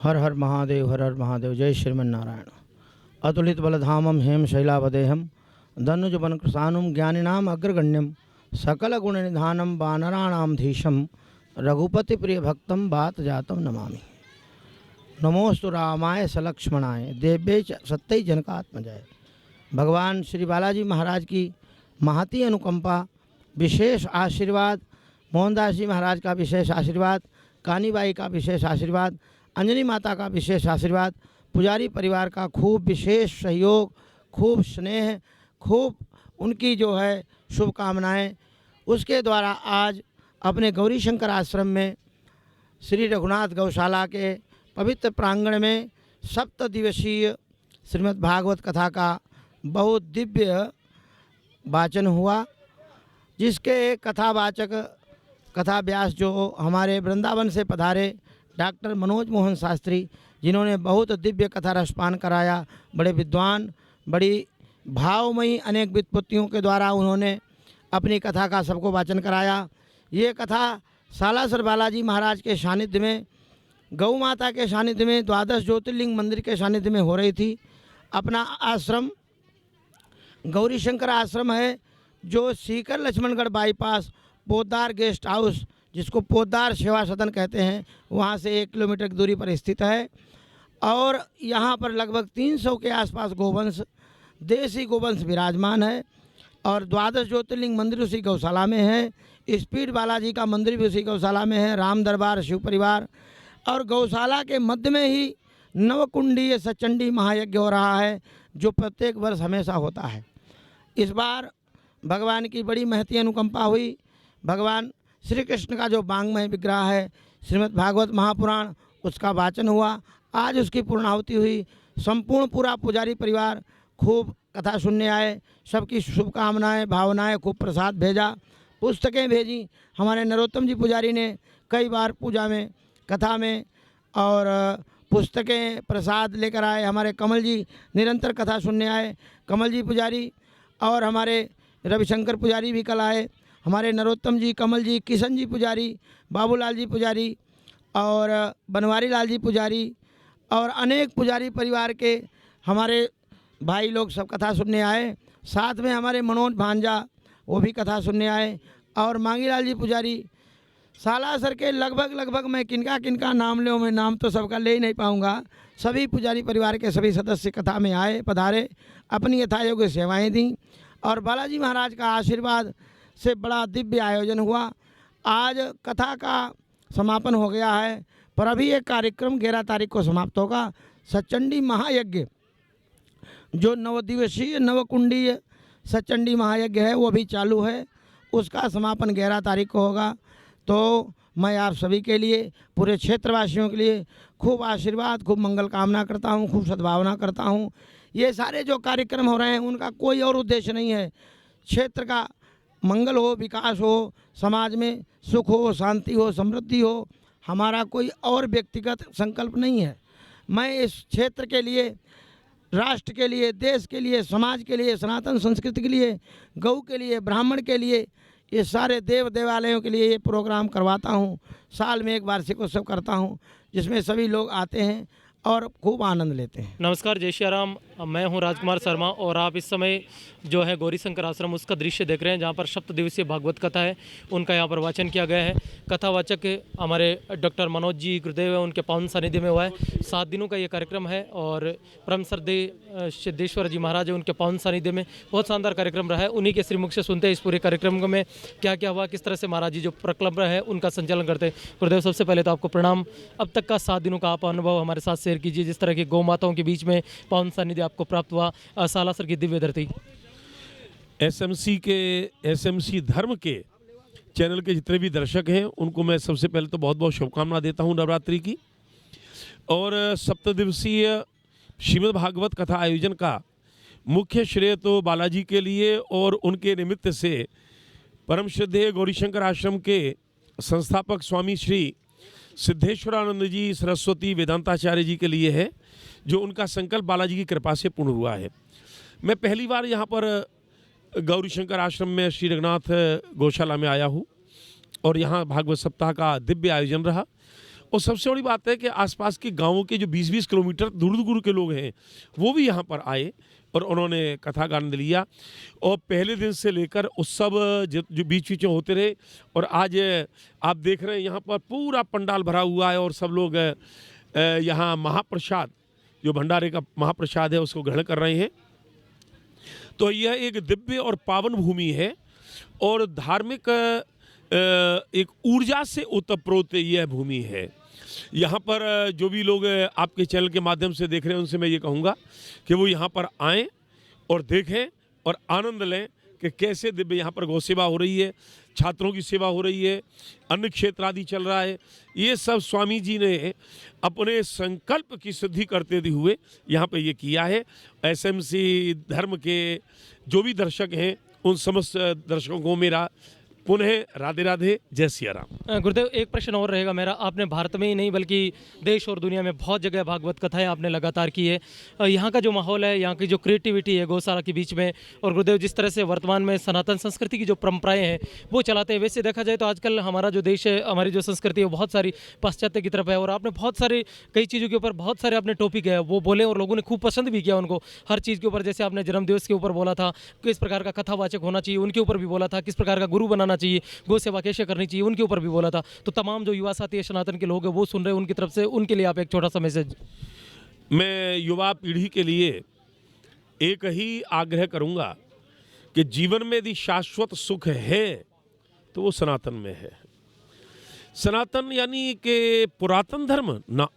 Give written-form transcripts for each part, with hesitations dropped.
हर हर महादेव, हर हर महादेव। जय श्रीमन्नारायण। अतुलित बलधामम हेम शैलावदेहम धनुज वन कृसानुम ज्ञानिनाम अग्रगण्यम सकल गुण निधानम वानराणाम धीशम रघुपति प्रिय भक्तम बात जातम नमामि। नमोस्तु रामाय सलक्ष्मणाय देव्ये च सत्य जनकात्मजाय। भगवान श्री बालाजी महाराज की महती अनुकंपा, विशेष आशीर्वाद, मोहनदास जी महाराज का विशेष आशीर्वाद, कानीबाई का विशेष आशीर्वाद, अंजनी माता का विशेष आशीर्वाद, पुजारी परिवार का खूब विशेष सहयोग, खूब स्नेह, खूब उनकी जो है शुभकामनाएं, उसके द्वारा आज अपने गौरी शंकर आश्रम में श्री रघुनाथ गौशाला के पवित्र प्रांगण में 7 दिवसीय श्रीमद् भागवत कथा का बहुत दिव्य वाचन हुआ, जिसके कथावाचक कथा व्यास जो हमारे वृंदावन से पधारे डॉक्टर मनोज मोहन शास्त्री, जिन्होंने बहुत दिव्य कथा रसपान कराया। बड़े विद्वान, बड़ी भावमयी अनेक व्युत्पत्तियों के द्वारा उन्होंने अपनी कथा का सबको वाचन कराया। ये कथा सालासर बालाजी महाराज के सानिध्य में, गौ माता के सानिध्य में, 12 ज्योतिर्लिंग मंदिर के सानिध्य में हो रही थी। अपना आश्रम गौरी शंकर आश्रम है, जो Sikar Laxmangarh bypass Poddar guest house, जिसको पोद्दार सेवा सदन कहते हैं, वहाँ से 1 किलोमीटर की दूरी पर स्थित है। और यहाँ पर लगभग 300 के आसपास गोवंश, देसी गोवंश विराजमान है। और 12 ज्योतिर्लिंग मंदिर उसी गौशाला में है। स्पीड बालाजी का मंदिर भी उसी गौशाला में है, राम दरबार, शिव परिवार। और गौशाला के मध्य में ही नवकुंडीय सचंडी महायज्ञ हो रहा है, जो प्रत्येक वर्ष हमेशा होता है। इस बार भगवान की बड़ी महती अनुकंपा हुई। भगवान श्री कृष्ण का जो वांग्मय विग्रह है श्रीमद् भागवत महापुराण, उसका वाचन हुआ। आज उसकी पूर्णाहुति हुई। संपूर्ण पूरा पुजारी परिवार खूब कथा सुनने आए। सबकी शुभकामनाएं, भावनाएं, खूब प्रसाद भेजा, पुस्तकें भेजी। हमारे नरोत्तम जी पुजारी ने कई बार पूजा में, कथा में और पुस्तकें, प्रसाद लेकर आए। हमारे कमल जी निरंतर कथा सुनने आए, कमल जी पुजारी। और हमारे रविशंकर पुजारी भी कल आए। हमारे नरोत्तम जी, कमल जी, किशन जी पुजारी, बाबूलाल जी पुजारी और बनवारी लाल जी पुजारी और अनेक पुजारी परिवार के हमारे भाई लोग सब कथा सुनने आए। साथ में हमारे मनोज भांजा, वो भी कथा सुनने आए। और मांगीलाल जी पुजारी। सालासर के लगभग मैं किनका किनका नाम लूँ, मैं नाम तो सबका ले ही नहीं पाऊँगा। सभी पुजारी परिवार के सभी सदस्य कथा में आए, पधारे, अपनी यथायोग्य सेवाएँ दी। और बालाजी महाराज का आशीर्वाद से बड़ा दिव्य आयोजन हुआ। आज कथा का समापन हो गया है, पर अभी एक कार्यक्रम 11 तारीख को समाप्त होगा। सचंडी महायज्ञ, जो 9 दिवसीय नवकुंडीय सचंडी महायज्ञ है, वो अभी चालू है। उसका समापन 11 तारीख को होगा। तो मैं आप सभी के लिए, पूरे क्षेत्रवासियों के लिए खूब आशीर्वाद, खूब मंगल कामना करता हूँ, खूब सद्भावना करता हूँ। ये सारे जो कार्यक्रम हो रहे हैं, उनका कोई और उद्देश्य नहीं है। क्षेत्र का मंगल हो, विकास हो, समाज में सुख हो, शांति हो, समृद्धि हो, हमारा कोई और व्यक्तिगत संकल्प नहीं है। मैं इस क्षेत्र के लिए, राष्ट्र के लिए, देश के लिए, समाज के लिए, सनातन संस्कृति के लिए, गौ के लिए, ब्राह्मण के लिए, ये सारे देव देवालयों के लिए ये प्रोग्राम करवाता हूँ। साल में एक वार्षिक उत्सव करता हूँ, जिसमें सभी लोग आते हैं और खूब आनंद लेते हैं। नमस्कार, जय श्री राम। मैं हूं राजकुमार शर्मा और आप इस समय जो है गौरी शंकर आश्रम उसका दृश्य देख रहे हैं, जहां पर 7 दिवसीय भागवत कथा है, उनका यहां पर वाचन किया गया है। कथावाचक हमारे डॉक्टर मनोज जी गुरुदेव है, उनके पावन सानिध्य में हुआ है। 7 दिनों का ये कार्यक्रम है और परम श्रद्धेय सिद्धेश्वर जी महाराज है, उनके पावन सानिध्य में बहुत शानदार कार्यक्रम रहा है। उन्हीं के श्रीमुख से सुनते हैं इस पूरे कार्यक्रम में क्या क्या हुआ, किस तरह से महाराज जी जो प्रकल्प है उनका संचालन करते हैं। गुरुदेव, सबसे पहले तो आपको प्रणाम। अब तक का 7 दिनों का आप अनुभव हमारे साथ शेयर कीजिए, जिस तरह की गौ माताओं के बीच में पावन सानिध्य आपको प्राप्त हुआ, सालासर की दिव्य धरती। एसएमसी धर्म के चैनल के जितने भी दर्शक हैं, उनको मैं सबसे पहले तो बहुत बहुत शुभकामना देता हूं नवरात्रि की। और 7 दिवसीय श्रीमद् भागवत कथा आयोजन का मुख्य श्रेय तो बालाजी के लिए और उनके निमित्त से परम श्रद्धेय गौरीशंकर आश्रम के संस्थापक स्वामी श्री सिद्धेश्वरानंद जी सरस्वती वेदांताचार्य जी के लिए है, जो उनका संकल्प बालाजी की कृपा से पूर्ण हुआ है। मैं पहली बार यहाँ पर गौरीशंकर आश्रम में श्री रघुनाथ गौशाला में आया हूँ और यहाँ भागवत सप्ताह का दिव्य आयोजन रहा। और सबसे बड़ी बात है कि आसपास के गांवों के जो 20-20 किलोमीटर दूर दूर के लोग हैं वो भी यहाँ पर आए और उन्होंने कथा का आनंद लिया। और पहले दिन से लेकर उत्सव जो बीच बीच में होते रहे, और आज आप देख रहे हैं यहाँ पर पूरा पंडाल भरा हुआ है और सब लोग यहाँ महाप्रसाद, जो भंडारे का महाप्रसाद है, उसको ग्रहण कर रहे हैं। तो यह एक दिव्य और पावन भूमि है और धार्मिक एक ऊर्जा से ओतप्रोत यह भूमि है। यहाँ पर जो भी लोग आपके चैनल के माध्यम से देख रहे हैं उनसे मैं ये कहूँगा कि वो यहाँ पर आएँ और देखें और आनंद लें कि कैसे दिव्य यहाँ पर गौ सेवा हो रही है, छात्रों की सेवा हो रही है, अन्न क्षेत्र आदि चल रहा है। ये सब स्वामी जी ने अपने संकल्प की सिद्धि करते हुए यहाँ पे ये किया है। एसएमसी धर्म के जो भी दर्शक हैं उन समस्त दर्शकों को मेरा पुनः राधे राधे, जय सिया राम। गुरुदेव, एक प्रश्न और रहेगा मेरा। आपने भारत में ही नहीं बल्कि देश और दुनिया में बहुत जगह भागवत कथाएं आपने लगातार की है। यहाँ का जो माहौल है, यहाँ की जो क्रिएटिविटी है गौशाला के बीच में, और गुरुदेव जिस तरह से वर्तमान में सनातन संस्कृति की जो परंपराएं हैं वो चलाते हैं, वैसे देखा जाए तो आजकल हमारा जो देश है, हमारी जो संस्कृति है वो बहुत सारी पाश्चात्य की तरफ है। और आपने बहुत सारे कई चीज़ों के ऊपर बहुत सारे आपने टॉपिक है वो बोले और लोगों ने खूब पसंद भी किया उनको, हर चीज़ के ऊपर। जैसे आपने जन्मदिवस के ऊपर बोला था किस प्रकार का कथावाचक होना चाहिए, उनके ऊपर भी बोला था, किस प्रकार का गुरु बनाना चाहिए, गौ सेवा कैसे करनी चाहिए, उनके ऊपर भी बोला था। तो तमाम जो युवा साथी सनातन के लोग हैं वो सुन रहे हैं, उनकी तरफ से उनके लिए आप एक छोटा सा मैसेज। मैं युवा पीढ़ी के लिए एक ही आग्रह करूंगा कि जीवन में यदि शाश्वत सुख है तो वो सनातन में है। सनातन यानी कि पुरातन धर्म ना,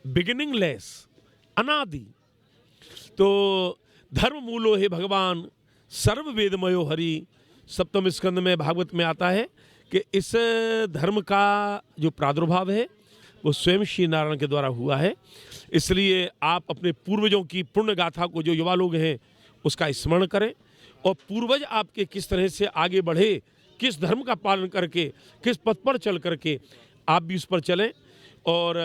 बिगिनिंगलेस, अनादि। तो धर्म मूलो है भगवान, सर्व वेदमयो हरि, सप्तम स्कंद में भागवत में आता है कि इस धर्म का जो प्रादुर्भाव है वो स्वयं श्री नारायण के द्वारा हुआ है। इसलिए आप अपने पूर्वजों की पुण्य गाथा को, जो युवा लोग हैं, उसका स्मरण करें और पूर्वज आपके किस तरह से आगे बढ़े, किस धर्म का पालन करके, किस पथ पर चल करके आप भी उस पर चलें। और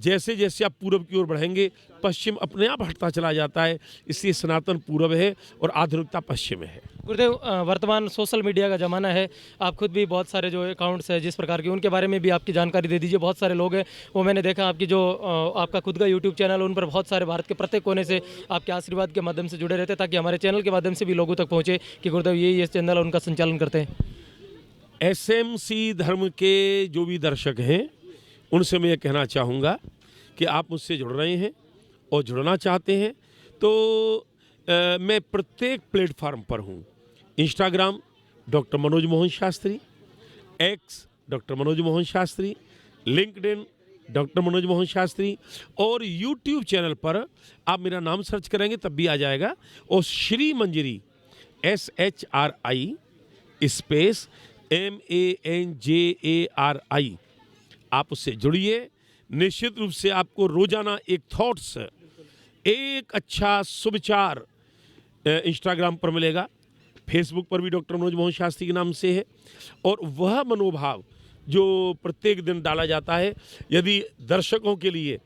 जैसे जैसे आप पूर्व की ओर बढ़ेंगे पश्चिम अपने आप हटता चला जाता है। इसलिए सनातन पूर्व है और आधुनिकता पश्चिम में है। गुरुदेव, वर्तमान सोशल मीडिया का ज़माना है, आप खुद भी बहुत सारे जो अकाउंट्स हैं जिस प्रकार के, उनके बारे में भी आपकी जानकारी दे दीजिए। बहुत सारे लोग हैं वो मैंने देखा आपकी जो आपका खुद का यूट्यूब चैनल, उन पर बहुत सारे भारत के प्रत्येक कोने से आपके आशीर्वाद के माध्यम से जुड़े रहते हैं, ताकि हमारे चैनल के माध्यम से भी लोगों तक पहुँचे कि गुरुदेव ये चैनल उनका संचालन करते हैं। एसएमसी धर्म के जो भी दर्शक हैं उनसे मैं ये कहना चाहूँगा कि आप मुझसे जुड़ रहे हैं और जुड़ना चाहते हैं तो मैं प्रत्येक प्लेटफार्म पर हूँ। Instagram doctor Manoj Mohan Shastri, x doctor Manoj Mohan Shastri, LinkedIn doctor Manoj Mohan Shastri, और यूट्यूब चैनल पर आप मेरा नाम सर्च करेंगे तब भी आ जाएगा। और श्री मंजरी SHRI स्पेस MANJARI, आप उससे जुड़िए। निश्चित रूप से आपको रोजाना एक थॉट्स, एक अच्छा सुविचार इंस्टाग्राम पर मिलेगा, फेसबुक पर भी डॉक्टर मनोज मोहन शास्त्री के नाम से है। और वह मनोभाव जो प्रत्येक दिन डाला जाता है, यदि दर्शकों के लिए,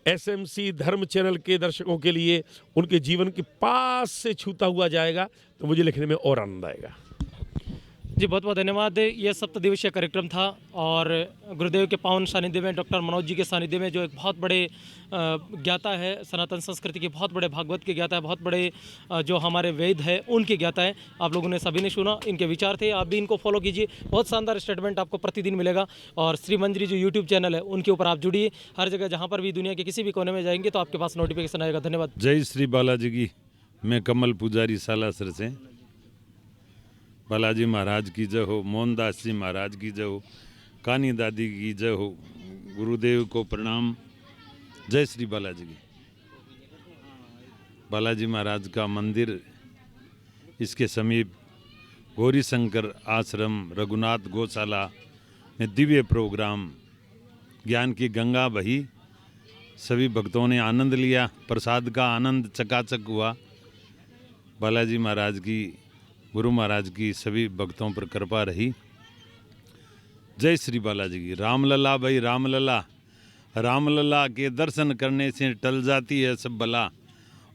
एसएमसी धर्म चैनल के दर्शकों के लिए उनके जीवन के पास से छूता हुआ जाएगा तो मुझे लिखने में और आनंद आएगा। जी, बहुत बहुत धन्यवाद। यह 7 दिवसीय कार्यक्रम था और गुरुदेव के पावन सानिध्य में, डॉक्टर मनोज जी के सानिध्य में, जो एक बहुत बड़े ज्ञाता है सनातन संस्कृति के, बहुत बड़े भागवत के ज्ञाता है, बहुत बड़े जो हमारे वेद है उनके ज्ञाता है। आप लोगों ने सभी ने सुना, इनके विचार थे, आप भी इनको फॉलो कीजिए। बहुत शानदार स्टेटमेंट आपको प्रतिदिन मिलेगा। और श्री मंजरी जो यूट्यूब चैनल है उनके ऊपर आप जुड़िए। हर जगह जहाँ पर भी दुनिया के किसी भी कोने में जाएंगे तो आपके पास नोटिफिकेशन आएगा। धन्यवाद। जय श्री बालाजी की। मैं कमल पुजारी सालासर से। बालाजी महाराज की जय हो, मोहनदास जी महाराज की जय हो, कानी दादी की जय हो, गुरुदेव को प्रणाम। जय श्री बालाजी की। बालाजी महाराज का मंदिर, इसके समीप गौरी शंकर आश्रम, रघुनाथ गौशाला में दिव्य प्रोग्राम, ज्ञान की गंगा बही, सभी भक्तों ने आनंद लिया, प्रसाद का आनंद चकाचक हुआ। बालाजी महाराज की, गुरु महाराज की सभी भक्तों पर कृपा रही। जय श्री बालाजी की। रामलला भाई रामलला, रामलला के दर्शन करने से टल जाती है सब बला।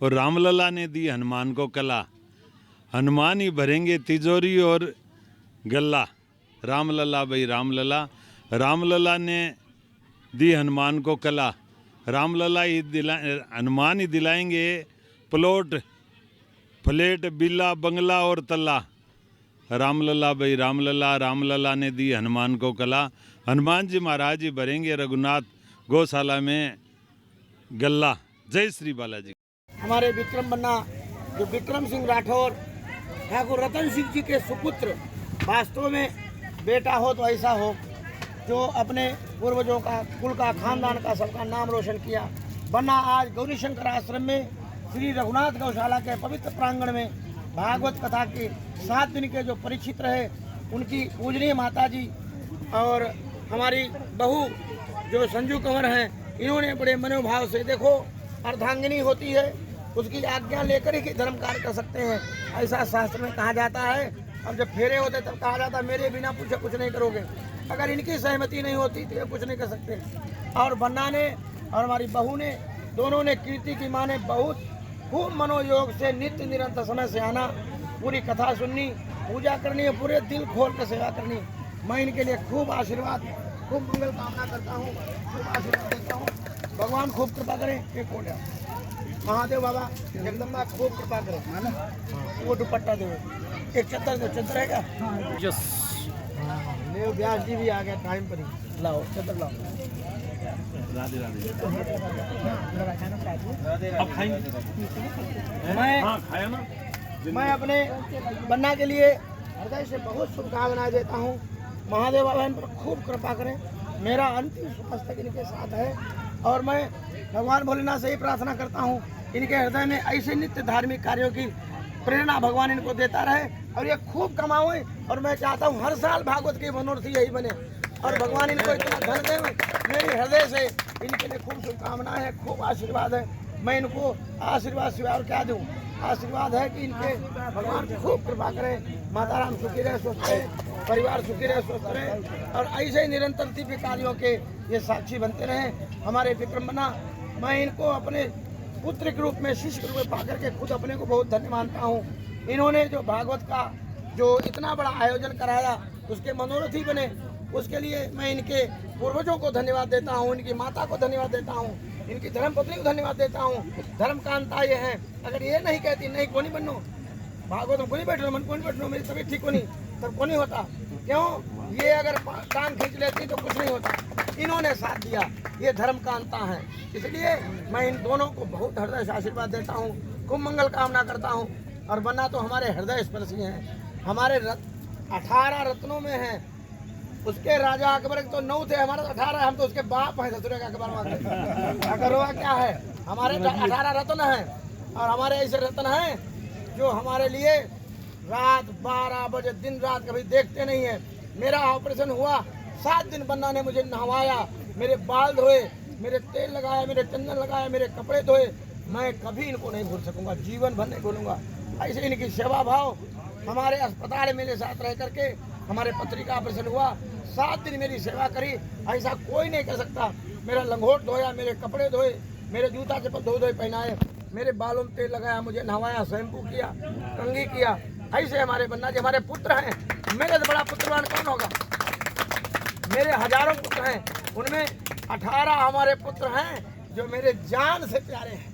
और रामलला ने दी हनुमान को कला, हनुमान ही भरेंगे तिजोरी और गल्ला। रामलला भाई रामलला, रामलला ने दी हनुमान को कला। रामलला ही हनुमान ही दिलाएंगे प्लॉट, फ्लैट, बिल्ला, बंगला और तल्ला। रामलला भाई रामलला, रामलला ने दी हनुमान को कला। हनुमान जी महाराज जी भरेंगे रघुनाथ गौशाला में गल्ला। जय श्री बालाजी। हमारे विक्रम बन्ना जो विक्रम सिंह राठौर ठाकुर रतन सिंह जी के सुपुत्र, वास्तव में बेटा हो तो ऐसा हो जो अपने पूर्वजों का, कुल का, खानदान का, सबका नाम रोशन किया। बन्ना आज गौरी शंकर आश्रम में श्री रघुनाथ गौशाला के पवित्र प्रांगण में भागवत कथा के 7 दिन के जो परीक्षित रहे, उनकी पूजनीय माता जी और हमारी बहू जो संजू कंवर हैं, इन्होंने बड़े मनोभाव से, देखो अर्धांगिनी होती है उसकी आज्ञा लेकर ही धर्म कार्य कर सकते हैं, ऐसा शास्त्र में कहा जाता है। अब जब फेरे होते तब कहा जाता है मेरे बिना पूछे कुछ नहीं करोगे। अगर इनकी सहमति नहीं होती तो ये कुछ नहीं कर सकते। और बन्ना ने और हमारी बहू ने, दोनों ने, कीर्ति की माँ ने बहुत खूब मनोयोग से नित्य निरंतर समय से आना, पूरी कथा सुननी, पूजा करनी, पूरे दिल खोल कर सेवा करनी। मैं इनके लिए खूब आशीर्वाद, खूब मंगल कामना करता हूँ, खूब आशीर्वाद देता हूँ। भगवान खूब कृपा करें। एक हो गया महादेव बाबा जगदम्बा खूब कृपा करें, है ना। वो दुपट्टा दो, एक चद्दर दो, चद्दर है क्या? यस। ले व्यास जी भी आ गया टाइम पर ही, लाओ चद्दर लाओ। राधे राधे। मैं अपने बन्ना के लिए हृदय से बहुत शुभकामनाएं देता हूँ। महादेव बाबा इन पर खूब कृपा करें। मेरा अंतिम श्वास तक इनके साथ है और मैं भगवान भोलेनाथ से ही प्रार्थना करता हूँ इनके हृदय में ऐसे नित्य धार्मिक कार्यों की प्रेरणा भगवान इनको देता रहे और ये खूब कमाओ। और मैं चाहता हूँ हर साल भागवत की मनोरथ यही बने और भगवान इनको इतना धन दे। मेरे हृदय से इनके लिए खूब शुभकामनाएं है, खूब आशीर्वाद है। मैं इनको आशीर्वाद सिवाय और क्या दूँ। आशीर्वाद है कि इनके भगवान खूब कृपा करें। माता राम सुखी रहे, स्वस्थ रहे, परिवार सुखी रहे, स्वस्थ रहे और ऐसे ही निरंतर दिव्य कार्यों के ये साक्षी बनते रहें। हमारे विक्रम बन्ना, मैं इनको अपने पुत्र के रूप में, शिष्य के रूप में पाकर के खुद अपने को बहुत धन्य मानता हूँ। इन्होंने जो भागवत का जो इतना बड़ा आयोजन कराया, उसके मनोरथ ही बने, उसके लिए मैं इनके पूर्वजों को धन्यवाद देता हूँ, इनकी माता को धन्यवाद देता हूँ, इनकी धर्मपत्नी को धन्यवाद देता हूँ। धर्म कांता ये हैं, अगर ये नहीं कहती नहीं को नहीं बननो, भागवत में को नहीं बैठो, मन को नहीं बैठो, मेरी तबीयत ठीक को नहीं, तब को नहीं होता। क्यों? ये अगर टांग खींच लेती तो कुछ नहीं होता। इन्होंने साथ दिया, ये धर्म कांता है। इसलिए मैं इन दोनों को बहुत हृदय से आशीर्वाद देता हूँ, खूब मंगल कामना करता हूँ। और बन्ना तो हमारे हृदय स्पर्शी हैं, हमारे 18 रत्नों में हैं। उसके राजा अकबर के तो 9 थे, हमारे 18, हम तो उसके बाप हैं, ससुरे का अकबर। अकबरवा क्या है, हमारे 18 रत्न हैं और हमारे ऐसे रत्न हैं जो हमारे लिए रात 12 बजे दिन रात कभी देखते नहीं है। मेरा ऑपरेशन हुआ 7 दिन बन्ना ने मुझे नहवाया, मेरे बाल धोए, मेरे तेल लगाया, मेरे चंदन लगाया, मेरे कपड़े धोए। मैं कभी इनको नहीं भूल सकूंगा, जीवन भर नहीं भूलूंगा। ऐसे इनकी सेवा भाव, हमारे अस्पताल में मेरे साथ रह करके हमारे पत्री का ऑपरेशन हुआ, 7 दिन मेरी सेवा करी, ऐसा कोई नहीं कर सकता। मेरा लंगोट धोया, मेरे कपड़े धोए, मेरे जूता चप्पल धोए पहनाए, मेरे बालों में तेल लगाया, मुझे नहवाया, शैम्पू किया, कंघी किया। ऐसे हमारे बन्ना जी हमारे पुत्र हैं। मेरे से बड़ा पुत्रवान कौन होगा? मेरे हजारों पुत्र हैं, उनमें 18 हमारे पुत्र हैं जो मेरे जान से प्यारे हैं,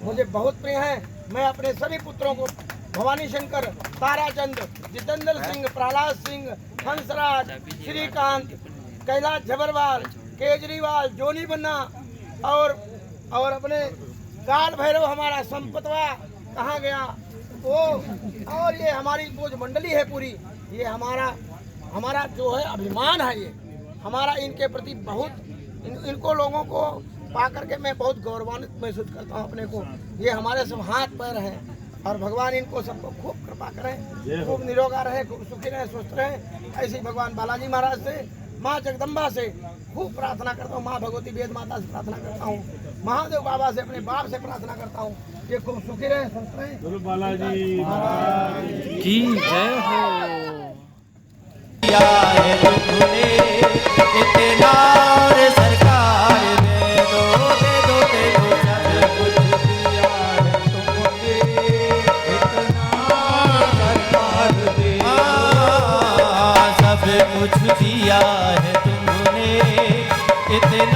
मुझे बहुत प्रिय हैं। मैं अपने सभी पुत्रों को भवानी शंकर, ताराचंद, जितेंद्र सिंह, प्रहलाद सिंह, हंसराज, श्रीकांत, कैलाश झबरवाल, केजरीवाल, जोनी बन्ना और अपने काल भैरव हमारा संपतवा कहाँ गया वो, और ये हमारी वो जो मंडली है पूरी, ये हमारा जो है अभिमान है। ये हमारा इनके प्रति बहुत इनको लोगों को पा करके मैं बहुत गौरवान्वित महसूस करता हूँ अपने को। ये हमारे सब हाथ पैर हैं और भगवान इनको सबको खूब कृपा करें, खूब निरोगा रहे, खूब सुखी रहे, स्वस्थ रहे। ऐसे ही भगवान बालाजी महाराज से, माँ जगदम्बा से खूब प्रार्थना करता हूँ, माँ भगवती वेद माता से प्रार्थना करता हूँ, महादेव बाबा से, अपने बाप से प्रार्थना करता हूँ, ये खूब सुखी रहे, स्वस्थ रहे। बालाजी की जय हो। सरकार दे दो सब कुछ दिया है तुमने, इतना सरकार दे दो, सब कुछ दिया है तुमने, इतना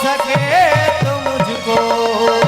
सके तो मुझको